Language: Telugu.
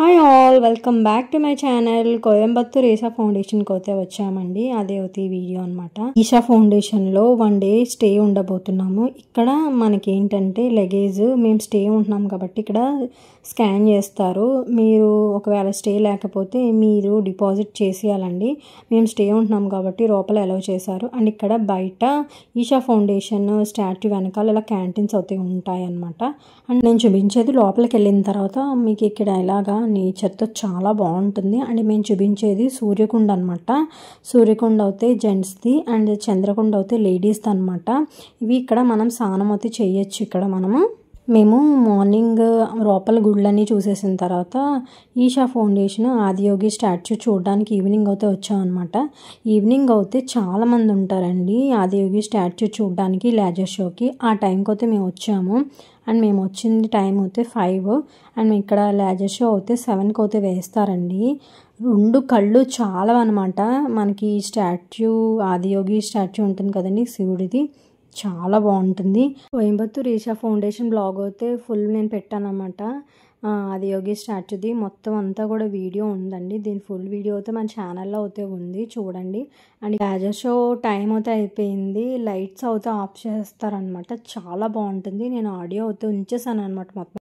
Hi all, welcome back to my channel. Coimbatore Isha ఫౌండేషన్కి అయితే వచ్చామండి. అదే అవుతుంది వీడియో అనమాట. ఈషా ఫౌండేషన్లో 1 డే స్టే ఉండబోతున్నాము. ఇక్కడ మనకి ఏంటంటే లగేజ్ మేము స్టే ఉంటున్నాం కాబట్టి ఇక్కడ స్కాన్ చేస్తారు. మీరు ఒకవేళ స్టే లేకపోతే మీరు డిపాజిట్ చేసేయాలండి. మేము స్టే ఉంటున్నాం కాబట్టి లోపల అలౌ చేశారు. అండ్ ఇక్కడ బయట ఈషా ఫౌండేషన్ స్టాట్యూ వెనకాల ఇలా క్యాంటీన్స్ అయితే ఉంటాయి అన్నమాట. అండ్ నేను చూపించేది లోపలికి వెళ్ళిన తర్వాత మీకు ఇక్కడ ఇలాగా నేచర్తో చాలా బాగుంటుంది. అండ్ మేము చూపించేది సూర్యకుండ అనమాట. సూర్యకుండ అయితే జెంట్స్ది అండ్ చంద్రకుండ అయితే లేడీస్ది అనమాట. ఇవి ఇక్కడ మనం స్నానం అయితే చేయొచ్చు. ఇక్కడ మేము మార్నింగ్ లోపల గుళ్ళన్నీ చూసేసిన తర్వాత ఈషా ఫౌండేషన్ ఆదియోగి స్టాచ్యూ చూడడానికి ఈవినింగ్ అయితే వచ్చామన్నమాట. ఈవినింగ్ అయితే చాలామంది ఉంటారండి ఆదియోగి స్టాచ్యూ చూడడానికి లేజర్ షోకి. ఆ టైంకి అయితే మేము వచ్చాము. అండ్ మేము వచ్చింది టైం అయితే 5 అండ్ ఇక్కడ లేజర్ షో అయితే 7కి అయితే వేస్తారండి. 2 కళ్ళు చాలా అనమాట. మనకి స్టాచ్యూ ఆదియోగి స్టాచ్యూ ఉంటుంది కదండి శివుడిది, చాలా బాగుంటుంది. కోయంబత్తూర్ ఈషా ఫౌండేషన్ బ్లాగ్ అయితే ఫుల్ నేను పెట్టానమాట. ఆదియోగి స్టాచ్యూది మొత్తం అంతా కూడా వీడియో ఉందండి. దీని ఫుల్ వీడియో అయితే మన ఛానల్లో అయితే ఉంది, చూడండి. అండ్ లేజర్ షో టైం అయితే అయిపోయింది. లైట్స్ అయితే ఆఫ్ చేస్తారనమాట. చాలా బాగుంటుంది. నేను ఆడియో అయితే ఉంచేసాను అనమాట మొత్తం.